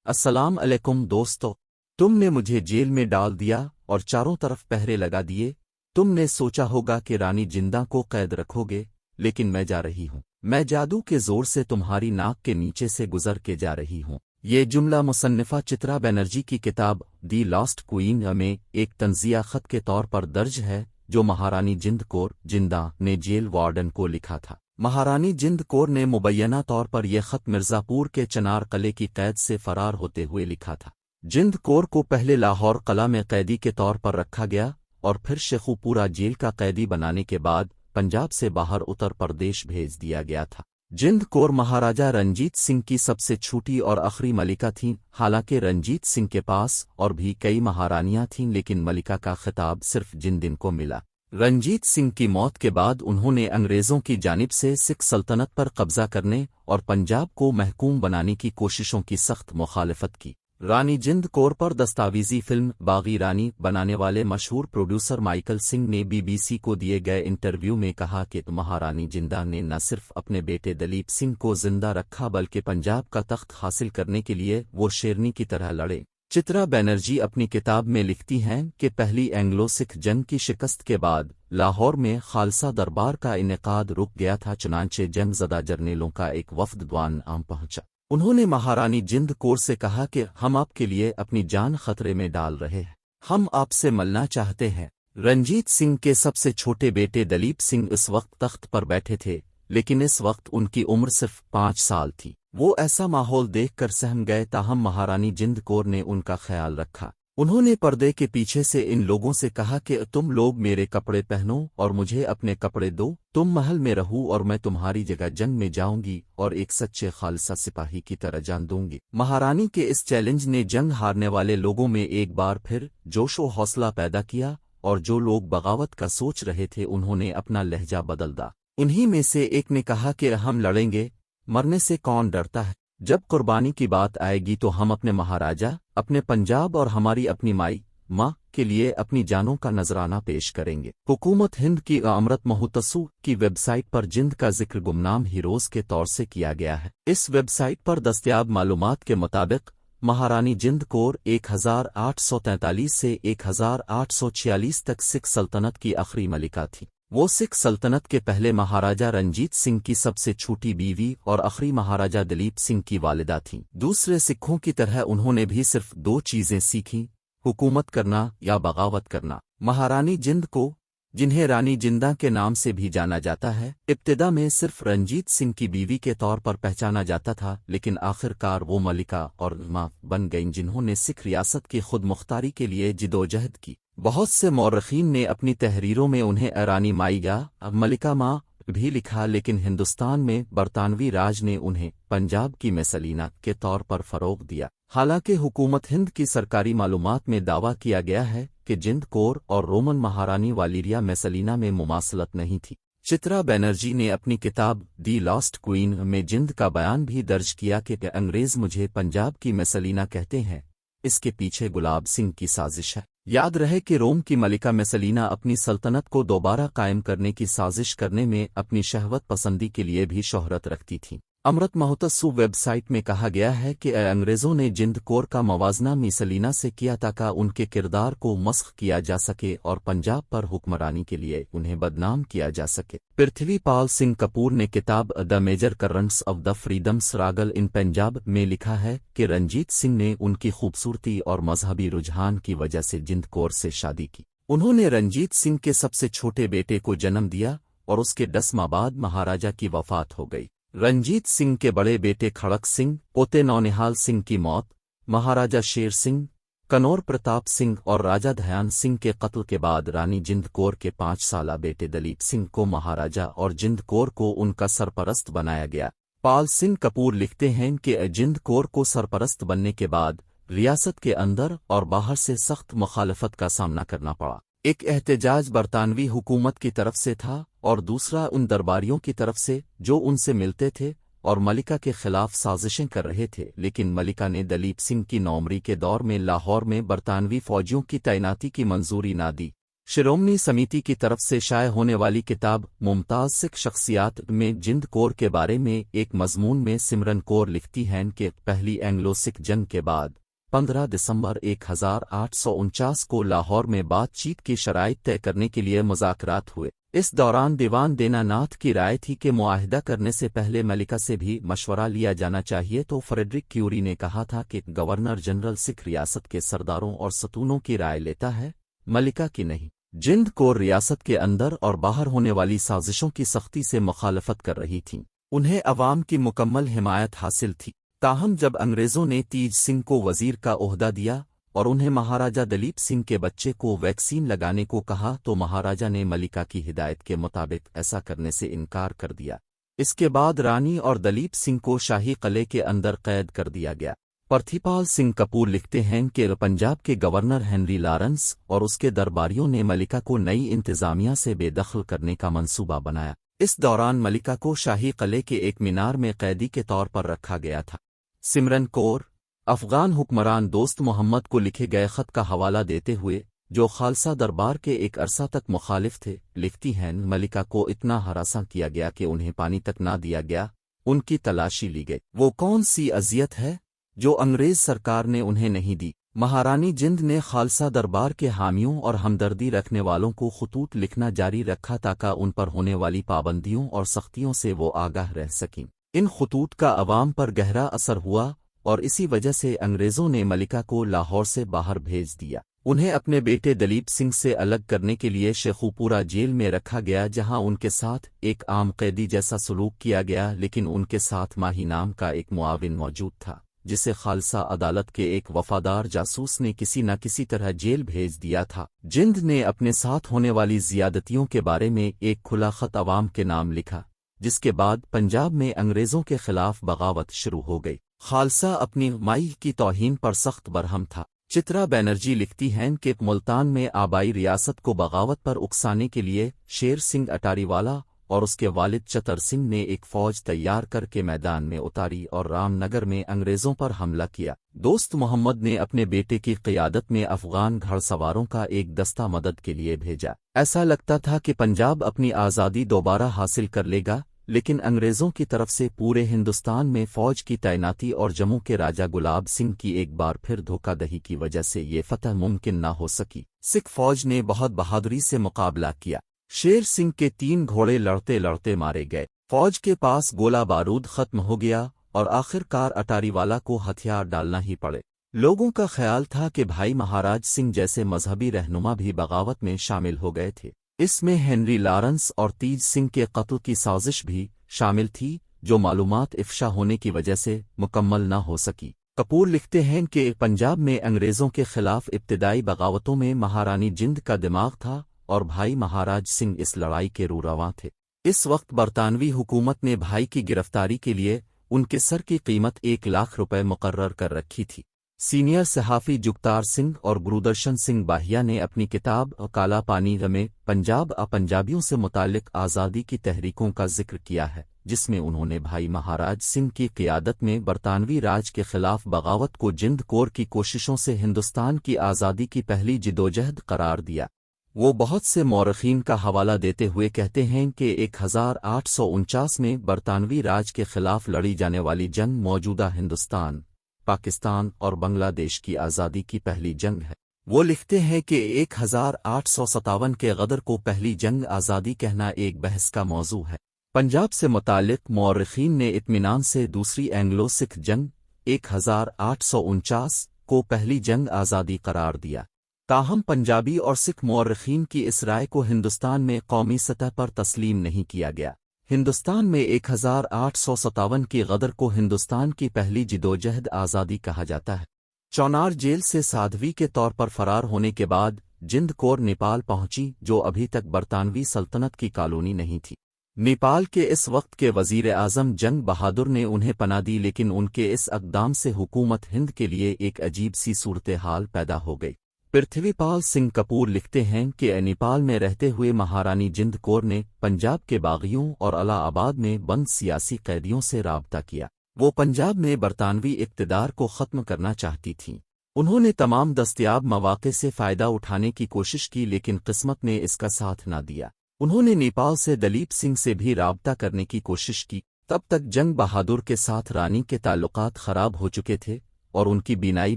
अस्सलाम अलैकुम दोस्तों। तुमने मुझे जेल में डाल दिया और चारों तरफ पहरे लगा दिए। तुमने सोचा होगा कि रानी जिंदा को कैद रखोगे, लेकिन मैं जा रही हूँ। मैं जादू के जोर से तुम्हारी नाक के नीचे से गुजर के जा रही हूँ। ये जुमला मुसन्निफा चित्रा बनर्जी की किताब दी लॉस्ट क्वीन में एक तंजिया खत के तौर पर दर्ज है, जो महारानी जिंद कौर जिंदा ने जेल वार्डन को लिखा था। महारानी जिंद कौर ने मुबैना तौर पर यह खत मिर्जापुर के चनार कले की कैद से फरार होते हुए लिखा था। जिंद कौर को पहले लाहौर कला में कैदी के तौर पर रखा गया और फिर शेखुपुरा जेल का कैदी बनाने के बाद पंजाब से बाहर उत्तर प्रदेश भेज दिया गया था। जिंद कौर महाराजा रंजीत सिंह की सबसे छोटी और आखिरी मलिका थीं। हालांकि रंजीत सिंह के पास और भी कई महारानियां थीं, लेकिन मलिका का खिताब सिर्फ जिंद को मिला। रंजीत सिंह की मौत के बाद उन्होंने अंग्रेजों की जानिब से सिख सल्तनत पर कब्जा करने और पंजाब को महकूम बनाने की कोशिशों की सख्त मुखालफत की। रानी जिंद कौर पर दस्तावेजी फिल्म बागी रानी बनाने वाले मशहूर प्रोड्यूसर माइकल सिंह ने बीबीसी को दिए गए इंटरव्यू में कहा कि महारानी जिंदा ने न सिर्फ अपने बेटे दलीप सिंह को जिंदा रखा, बल्कि पंजाब का तख्त हासिल करने के लिए वो शेरनी की तरह लड़े। चित्रा बनर्जी अपनी किताब में लिखती हैं कि पहली एंग्लो सिख जंग की शिकस्त के बाद लाहौर में खालसा दरबार का इनेकाद रुक गया था। चुनांचे जंगज़दा जर्नेलों का एक वफद द्वान आम पहुंचा। उन्होंने महारानी जिंद कौर से कहा कि हम आपके लिए अपनी जान खतरे में डाल रहे हैं, हम आपसे मिलना चाहते हैं। रंजीत सिंह के सबसे छोटे बेटे दलीप सिंह इस वक्त तख्त पर बैठे थे, लेकिन इस वक्त उनकी उम्र सिर्फ 5 साल थी। वो ऐसा माहौल देखकर सहम गए, ताहम महारानी जिंद कौर ने उनका ख्याल रखा। उन्होंने पर्दे के पीछे से इन लोगों से कहा कि तुम लोग मेरे कपड़े पहनो और मुझे अपने कपड़े दो। तुम महल में रहो और मैं तुम्हारी जगह जंग में जाऊंगी और एक सच्चे खालसा सिपाही की तरह जान दूंगी। महारानी के इस चैलेंज ने जंग हारने वाले लोगों में एक बार फिर जोशो हौसला पैदा किया, और जो लोग बगावत का सोच रहे थे उन्होंने अपना लहजा बदल दा। उन्हीं में से एक ने कहा कि हम लड़ेंगे, मरने से कौन डरता है। जब कुर्बानी की बात आएगी तो हम अपने महाराजा, अपने पंजाब और हमारी अपनी माँ के लिए अपनी जानों का नजराना पेश करेंगे। हुकूमत हिंद की अमृत महोत्सव की वेबसाइट पर जिंद का जिक्र गुमनाम हीरोज के तौर से किया गया है। इस वेबसाइट पर दस्तयाब मालूमात के मुताबिक महारानी जिंद कौर 1843 से 1846 तक सिख सल्तनत की आखिरी मलिका थी। वो सिख सल्तनत के पहले महाराजा रंजीत सिंह की सबसे छोटी बीवी और आखिरी महाराजा दलीप सिंह की वालिदा थीं। दूसरे सिखों की तरह उन्होंने भी सिर्फ 2 चीजें सीखीं, हुकूमत करना या बगावत करना। महारानी जिंद को, जिन्हें रानी जिंदा के नाम से भी जाना जाता है, इब्तिदा में सिर्फ रंजीत सिंह की बीवी के तौर पर पहचाना जाता था, लेकिन आखिरकार वो मलिका और माँ बन गईं जिन्होंने सिख रियासत की खुद मुख्तारी के लिए जिदोजहद की। बहुत से मौरखीन ने अपनी तहरीरों में उन्हें रानी माई या मलिका माँ भी लिखा, लेकिन हिंदुस्तान में बरतानवी राज ने उन्हें पंजाब की मैसलीना के तौर पर फरोग दिया। हालांकि हुकूमत हिंद की सरकारी मालूमात में दावा किया गया है कि जिंद कौर और रोमन महारानी वालिरिया मैसलीना में मुमासलत नहीं थी। चित्रा बनर्जी ने अपनी किताब दी लॉस्ट क्वीन में जिंद का बयान भी दर्ज किया कि अंग्रेज मुझे पंजाब की मैसलीना कहते हैं, इसके पीछे गुलाब सिंह की साजिश है। याद रहे कि रोम की मलिका मैसलीना अपनी सल्तनत को दोबारा कायम करने की साजिश करने में अपनी शहवत पसंदी के लिए भी शोहरत रखती थी। अमृत महोत्सव वेबसाइट में कहा गया है कि अंग्रेजों ने जिंद कौर का मवाजना मैसलीना से किया ताकि उनके किरदार को मस्ख किया जा सके और पंजाब पर हुक्मरानी के लिए उन्हें बदनाम किया जा सके। पृथ्वीपाल सिंह कपूर ने किताब the major currents of the freedom struggle in Punjab में लिखा है कि रंजीत सिंह ने उनकी खूबसूरती और मजहबी रुझान की वजह से जिंद कौर से शादी की। उन्होंने रंजीत सिंह के सबसे छोटे बेटे को जन्म दिया और उसके 10 माह बाद महाराजा की वफात हो गई। रंजीत सिंह के बड़े बेटे खड़क सिंह, पोते नौनिहाल सिंह की मौत, महाराजा शेर सिंह, कनौर प्रताप सिंह और राजा दयान सिंह के कत्ल के बाद रानी जिंद कौर के 5 साला बेटे दलीप सिंह को महाराजा और जिंद कौर को उनका सरपरस्त बनाया गया। पाल सिंह कपूर लिखते हैं कि जिंद कौर को सरपरस्त बनने के बाद रियासत के अंदर और बाहर से सख्त मुखालफत का सामना करना पड़ा। एक एहतजाज बरतानवी हुकूमत की तरफ से था और दूसरा उन दरबारियों की तरफ से जो उनसे मिलते थे और मलिका के खिलाफ साजिशें कर रहे थे। लेकिन मलिका ने दलीप सिंह की नौमरी के दौर में लाहौर में बरतानवी फौजियों की तैनाती की मंजूरी ना दी। शिरोमणि समिति की तरफ से शाये होने वाली किताब मुमताज़ सिख शख्सियात में जिंद कौर के बारे में एक मजमून में सिमरन कौर लिखती हैं कि पहली एंग्लो सिख जंग के बाद 15 दिसंबर 1849 को लाहौर में बातचीत की शराइत तय करने के लिए मुज़ाकरात हुए। इस दौरान दीवान दीनानाथ की राय थी कि मुआहिदा करने से पहले मलिका से भी मशवरा लिया जाना चाहिए, तो फ्रेडरिक क्यूरी ने कहा था कि गवर्नर जनरल सिख रियासत के सरदारों और सतूनों की राय लेता है, मलिका की नहीं। जिंद कौर रियासत के अंदर और बाहर होने वाली साजिशों की सख्ती से मुखालफत कर रही थीं। उन्हें अवाम की मुकम्मल हिमायत हासिल थी। ताहम जब अंग्रेज़ों ने तेज सिंह को वजीर का ओहदा दिया और उन्हें महाराजा दलीप सिंह के बच्चे को वैक्सीन लगाने को कहा तो महाराजा ने मलिका की हिदायत के मुताबिक ऐसा करने से इनकार कर दिया। इसके बाद रानी और दलीप सिंह को शाही किले के अंदर कैद कर दिया गया। परथिपाल सिंह कपूर लिखते हैं कि पंजाब के गवर्नर हेनरी लॉरेंस और उसके दरबारियों ने मलिका को नई इंतजामिया से बेदखल करने का मंसूबा बनाया। इस दौरान मलिका को शाही किले के एक मीनार में कैदी के तौर पर रखा गया था। सिमरन कौर अफगान हुक्मरान दोस्त मोहम्मद को लिखे गए खत का हवाला देते हुए, जो खालसा दरबार के एक अरसा तक मुखालिफ थे, लिखती हैं मलिका को इतना हरासा किया गया कि उन्हें पानी तक ना दिया गया। उनकी तलाशी ली गई। वो कौन सी अजियत है जो अंग्रेज सरकार ने उन्हें नहीं दी। महारानी जिंद ने खालसा दरबार के हामियों और हमदर्दी रखने वालों को खतूत लिखना जारी रखा ताकि उन पर होने वाली पाबंदियों और सख्तियों से वो आगाह रह सकें। इन खतूत का अवाम पर गहरा असर हुआ और इसी वजह से अंग्रेज़ों ने मलिका को लाहौर से बाहर भेज दिया। उन्हें अपने बेटे दलीप सिंह से अलग करने के लिए शेखुपुरा जेल में रखा गया, जहां उनके साथ एक आम कैदी जैसा सलूक किया गया, लेकिन उनके साथ माही नाम का एक मुआविन मौजूद था, जिसे खालसा अदालत के एक वफादार जासूस ने किसी न किसी तरह जेल भेज दिया था। जिंद ने अपने साथ होने वाली जियादतियों के बारे में एक खुला खत अवाम के नाम लिखा, जिसके बाद पंजाब में अंग्रेज़ों के खिलाफ बगावत शुरू हो गई। खालसा अपनी माई की तौहीन पर सख्त बरहम था। चित्रा बनर्जी लिखती हैं कि मुल्तान में आबाई रियासत को बगावत पर उकसाने के लिए शेर सिंह अटारीवाला और उसके वालिद चतर सिंह ने एक फौज तैयार करके मैदान में उतारी और रामनगर में अंग्रेज़ों पर हमला किया। दोस्त मोहम्मद ने अपने बेटे की क़ियादत में अफ़गान घड़सवारों का एक दस्ता मदद के लिए भेजा। ऐसा लगता था कि पंजाब अपनी आज़ादी दोबारा हासिल कर लेगा, लेकिन अंग्रेज़ों की तरफ से पूरे हिंदुस्तान में फ़ौज की तैनाती और जम्मू के राजा गुलाब सिंह की एक बार फिर धोखादही की वजह से ये फतह मुमकिन न हो सकी। सिख फ़ौज ने बहुत बहादुरी से मुकाबला किया। शेर सिंह के 3 घोड़े लड़ते लड़ते मारे गए। फ़ौज के पास गोला बारूद ख़त्म हो गया और आखिरकार अटारीवाला को हथियार डालना ही पड़े। लोगों का ख्याल था कि भाई महाराज सिंह जैसे मजहबी रहनुमा भी बगावत में शामिल हो गए थे। इसमें हेनरी लॉरेंस और तेज सिंह के कत्ल की साजिश भी शामिल थी, जो मालूमात इफ्शा होने की वजह से मुकम्मल न हो सकी। कपूर लिखते हैं कि पंजाब में अंग्रेज़ों के खिलाफ इब्तिदाई बगावतों में महारानी जिंद का दिमाग था और भाई महाराज सिंह इस लड़ाई के रूरवां थे। इस वक्त बरतानवी हुकूमत ने भाई की गिरफ्तारी के लिए उनके सर की कीमत 1 लाख रुपए मुकर्रर कर रखी थी। सीनियर सहाफ़ी जुगतार सिंह और गुरुदर्शन सिंह बाहिया ने अपनी किताब काला पानी में पंजाब पंजाबियों से मुतालिक आज़ादी की तहरीकों का जिक्र किया है, जिसमें उन्होंने भाई महाराज सिंह की क़ियादत में बरतानवी राज के खिलाफ बगावत को जिंद कौर की कोशिशों से हिंदुस्तान की आज़ादी की पहली जिदोजहद करार दिया। वो बहुत से मौरखीन का हवाला देते हुए कहते हैं कि 1849 में बरतानवी राज के खिलाफ लड़ी जाने वाली जंग मौजूदा हिंदुस्तान, पाकिस्तान और बांग्लादेश की आज़ादी की पहली जंग है। वो लिखते हैं कि 1857 के गदर को पहली जंग आज़ादी कहना एक बहस का मौजू है। पंजाब से मुतालिक मौरखीन ने इत्मीनान से दूसरी एंग्लो सिख जंग 1849 को पहली जंग आज़ादी करार दिया। ताहम पंजाबी और सिख मौरखीन की इस राय को हिंदुस्तान में कौमी सतह पर तस्लीम नहीं किया गया। हिंदुस्तान में 1857 की गदर को हिंदुस्तान की पहली जिदोजहद आज़ादी कहा जाता है। चौनार जेल से साध्वी के तौर पर फरार होने के बाद जिंद कौर नेपाल पहुंची, जो अभी तक बरतानवी सल्तनत की कॉलोनी नहीं थी। नेपाल के इस वक्त के वजीर आज़म जंग बहादुर ने उन्हें पनाह दी, लेकिन उनके इस अक़दाम से हुकूमत हिंद के लिए एक अजीब सी सूरत हाल पैदा हो गई। पृथ्वीपाल सिंह कपूर लिखते हैं कि नेपाल में रहते हुए महारानी जिंद कौर ने पंजाब के बागियों और इलाहाबाद में बंद सियासी कैदियों से राबता किया। वो पंजाब में बरतानवी इक़्तिदार को ख़त्म करना चाहती थीं। انہوں نے تمام دستیاب مواقع سے فائدہ اٹھانے کی کوشش کی لیکن قسمت نے اس کا ساتھ نہ دیا۔ انہوں نے نیپال سے دلیپ سنگھ سے بھی رابطہ کرنے کی کوشش کی، تب تک جنگ بہادر کے ساتھ رانی کے تعلقات خراب ہو چکے تھے اور ان کی بینائی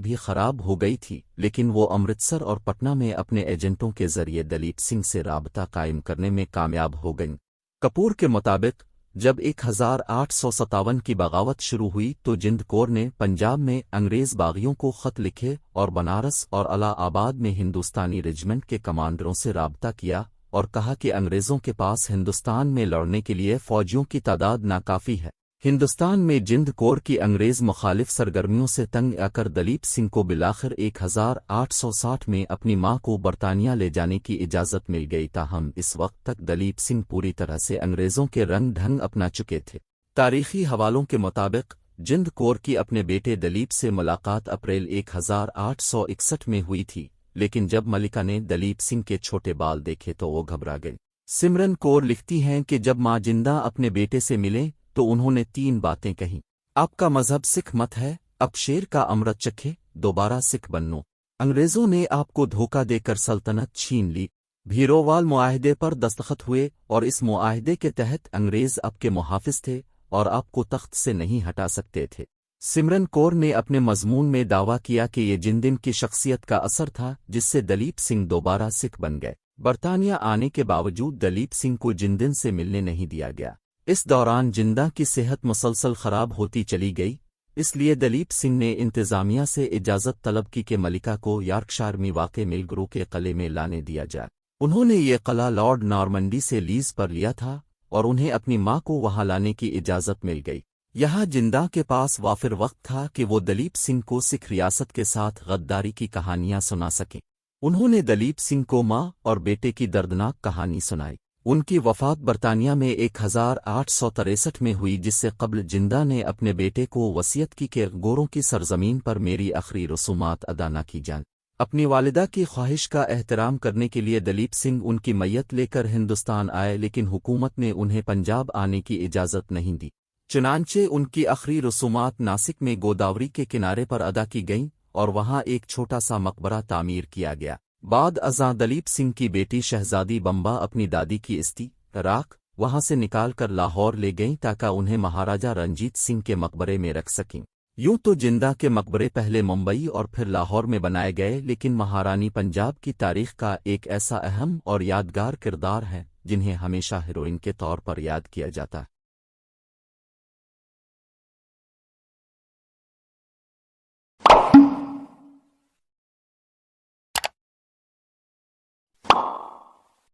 بھی خراب ہو گئی تھی، لیکن وہ امرتسر اور پٹنہ میں اپنے ایجنٹوں کے ذریعے دلیپ سنگھ سے رابطہ قائم کرنے میں کامیاب ہو گئیں۔ کپور کے مطابق جب 1857 کی بغاوت شروع ہوئی تو جند کور نے پنجاب میں انگریز باغیوں کو خط لکھے اور بنارس اور الہ آباد میں ہندوستانی ریجمنٹ کے کمانڈروں سے رابطہ کیا اور کہا کہ انگریزوں کے پاس ہندوستان میں لڑنے کے لیے فوجیوں کی تعداد ناکافی ہے۔ ہندوستان میں جند کور کی انگریز مخالف سرگرمیوں سے تنگ آ کر دلیپ سنگھ کو بالآخر 1860 میں اپنی ماں کو برطانیہ لے جانے کی اجازت مل گئی، تاہم اس وقت تک دلیپ سنگھ پوری طرح سے انگریزوں کے رنگ ڈھنگ اپنا چکے تھے۔ تاریخی حوالوں کے مطابق جند کور کی اپنے بیٹے دلیپ سے ملاقات اپریل 1861 میں ہوئی تھی، لیکن جب ملکہ نے دلیپ سنگھ کے چھوٹے بال دیکھے تو وہ گھبرا گئی۔ سمرن کور لکھتی ہیں کہ جب ماں جندہ اپنے بیٹے سے ملے تو انہوں نے 3 باتیں کہیں۔ آپ کا مذہب سکھ مت ہے، اب شیر کا امرت چکھے، دوبارہ سکھ بنو۔ انگریزوں نے آپ کو دھوکہ دے کر سلطنت چھین لی۔ بھیرووال معاہدے پر دستخط ہوئے اور اس معاہدے کے تحت انگریز آپ کے محافظ تھے اور آپ کو تخت سے نہیں ہٹا سکتے تھے۔ سمرن کور نے اپنے مضمون میں دعویٰ کیا کہ یہ جندن کی شخصیت کا اثر تھا جس سے دلیپ سنگھ دوبارہ سکھ بن گئے۔ برطانیہ آنے کے باوجود دلیپ سنگھ کو جندن سے ملنے نہیں دیا گیا۔ اس دوران جندہ کی صحت مسلسل خراب ہوتی چلی گئی، اس لیے دلیپ سنگھ نے انتظامیہ سے اجازت طلب کی کہ ملکہ کو یارکشائر میں واقع ملگرو کے قلعے میں لانے دیا جائے۔ انہوں نے یہ قلعہ لارڈ نارمنڈی سے لیز پر لیا تھا اور انہیں اپنی ماں کو وہاں لانے کی اجازت مل گئی۔ یہاں جندہ کے پاس وافر وقت تھا کہ وہ دلیپ سنگھ کو سکھ ریاست کے ساتھ غداری کی کہانیاں سنا سکیں۔ انہوں نے دلیپ سنگھ کو ماں اور بیٹے کی دردناک کہانی سنائی۔ ان کی وفات برطانیہ میں 1863 میں ہوئی، جس سے قبل جندہ نے اپنے بیٹے کو وصیت کی کہ گوروں کی سرزمین پر میری آخری رسومات ادا نہ کی جائیں۔ اپنی والدہ کی خواہش کا احترام کرنے کے لیے دلیپ سنگھ ان کی میت لے کر ہندوستان آئے، لیکن حکومت نے انہیں پنجاب آنے کی اجازت نہیں دی۔ چنانچہ ان کی آخری رسومات ناسک میں گوداوری کے کنارے پر ادا کی گئیں اور وہاں ایک چھوٹا سا مقبرہ تعمیر کیا گیا۔ بعد ازاں دلیپ سنگھ کی بیٹی شہزادی بمبا اپنی دادی کی استھی راکھ وہاں سے نکال کر لاہور لے گئیں تاکہ انہیں مہاراجہ رنجیت سنگھ کے مقبرے میں رکھ سکیں۔ یوں تو جندہ کے مقبرے پہلے ممبئی اور پھر لاہور میں بنائے گئے، لیکن مہارانی پنجاب کی تاریخ کا ایک ایسا اہم اور یادگار کردار ہے جنہیں ہمیشہ ہیروئن کے طور پر یاد کیا جاتا ہے۔